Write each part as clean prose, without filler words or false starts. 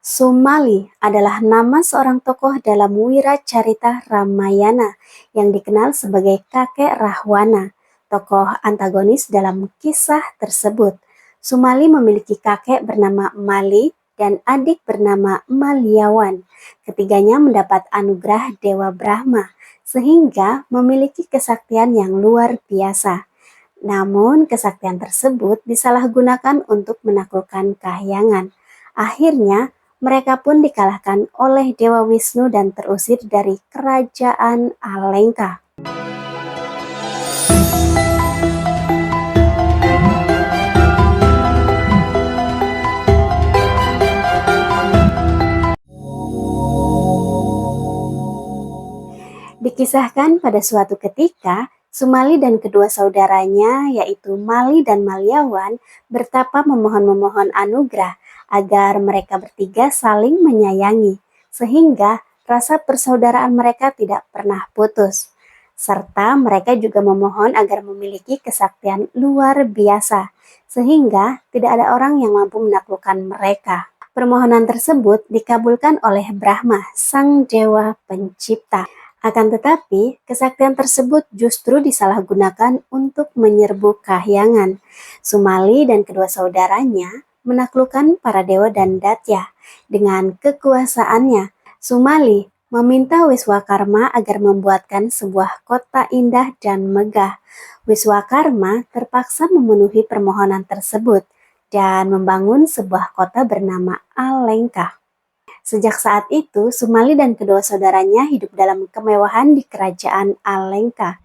Sumali adalah nama seorang tokoh dalam Wiracarita Ramayana yang dikenal sebagai kakek Rahwana, tokoh antagonis dalam kisah tersebut. Sumali memiliki kakek bernama Mali dan adik bernama Maliawan. Ketiganya mendapat anugerah Dewa Brahma, sehingga memiliki kesaktian yang luar biasa. Namun, kesaktian tersebut disalahgunakan untuk menaklukkan kahyangan. Akhirnya, mereka pun dikalahkan oleh Dewa Wisnu dan terusir dari kerajaan Alengka. Dikisahkan pada suatu ketika, Sumali dan kedua saudaranya, yaitu Mali dan Maliawan, bertapa memohon anugerah agar mereka bertiga saling menyayangi, sehingga rasa persaudaraan mereka tidak pernah putus. Serta mereka juga memohon agar memiliki kesaktian luar biasa, sehingga tidak ada orang yang mampu menaklukkan mereka. Permohonan tersebut dikabulkan oleh Brahma, sang dewa pencipta. Akan tetapi, kesaktian tersebut justru disalahgunakan untuk menyerbu kahyangan. Sumali dan kedua saudaranya menaklukkan para dewa dan datya. Dengan kekuasaannya, Sumali meminta Wiswakarma agar membuatkan sebuah kota indah dan megah. Wiswakarma terpaksa memenuhi permohonan tersebut dan membangun sebuah kota bernama Alengka. Sejak saat itu, Sumali dan kedua saudaranya hidup dalam kemewahan di kerajaan Alengka.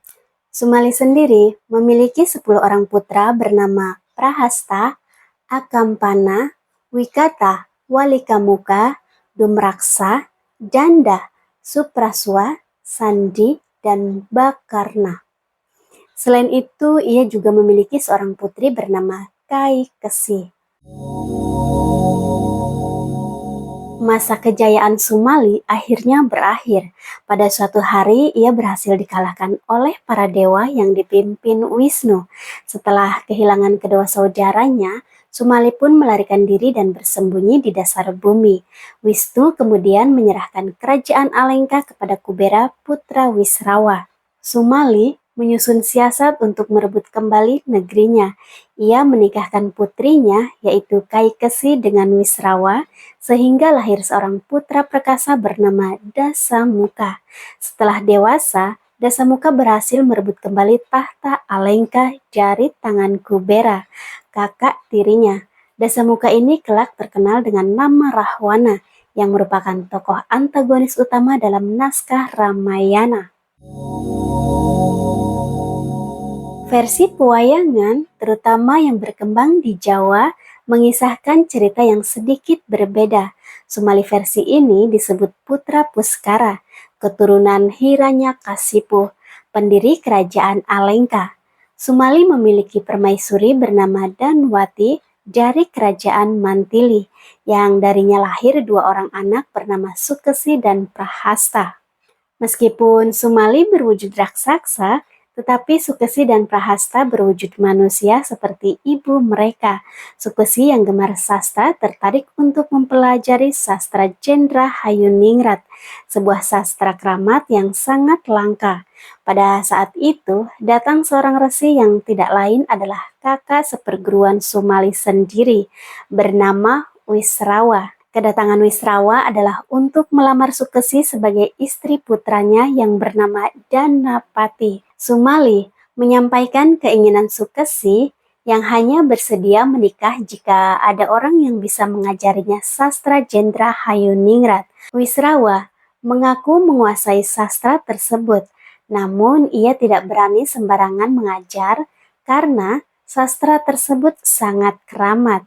Sumali sendiri memiliki 10 orang putra bernama Prahasta, Akampana, Wikata, Walikamuka, Dumraksa, Danda, Supraswa, Sandi, dan Bakarna. Selain itu, ia juga memiliki seorang putri bernama Kaikesi. Masa kejayaan Sumali akhirnya berakhir. Pada suatu hari, ia berhasil dikalahkan oleh para dewa yang dipimpin Wisnu. Setelah kehilangan kedua saudaranya, Sumali pun melarikan diri dan bersembunyi di dasar bumi. Wisnu kemudian menyerahkan kerajaan Alengka kepada Kubera, putra Wisrawa. Sumali menyusun siasat untuk merebut kembali negerinya. Ia menikahkan putrinya, yaitu Kaikesi dengan Wisrawa, sehingga lahir seorang putra perkasa bernama Dasamuka. Setelah dewasa, Dasamuka berhasil merebut kembali tahta Alengka dari tangan Kubera, kakak tirinya. Dasamuka ini kelak terkenal dengan nama Rahwana, yang merupakan tokoh antagonis utama dalam naskah Ramayana. Versi pewayangan, terutama yang berkembang di Jawa, mengisahkan cerita yang sedikit berbeda. Sumali versi ini disebut Putra Puskara, keturunan Hiranyakasipu, pendiri kerajaan Alengka. Sumali memiliki permaisuri bernama Danwati dari kerajaan Mantili, yang darinya lahir 2 orang anak bernama Sukesi dan Prahasta. Meskipun Sumali berwujud raksasa, tetapi Sukesi dan Prahasta berwujud manusia seperti ibu mereka. Sukesi yang gemar sastra tertarik untuk mempelajari sastra Jendra Hayuningrat, sebuah sastra keramat yang sangat langka. Pada saat itu, datang seorang resi yang tidak lain adalah kakak seperguruan Sumali sendiri, bernama Wisrawa. Kedatangan Wisrawa adalah untuk melamar Sukesi sebagai istri putranya yang bernama Danapati. Sumali menyampaikan keinginan Sukesi yang hanya bersedia menikah jika ada orang yang bisa mengajarinya sastra Jendra Hayuningrat. Wisrawa mengaku menguasai sastra tersebut, namun ia tidak berani sembarangan mengajar karena sastra tersebut sangat keramat.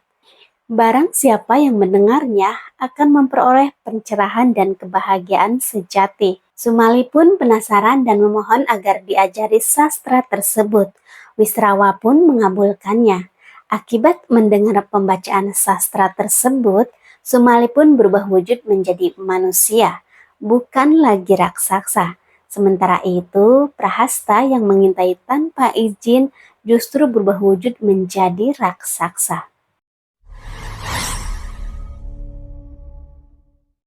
Barang siapa yang mendengarnya akan memperoleh pencerahan dan kebahagiaan sejati. Sumali pun penasaran dan memohon agar diajari sastra tersebut. Wisrawa pun mengabulkannya. Akibat mendengar pembacaan sastra tersebut, Sumali pun berubah wujud menjadi manusia, bukan lagi raksasa. Sementara itu, Prahasta yang mengintai tanpa izin justru berubah wujud menjadi raksasa.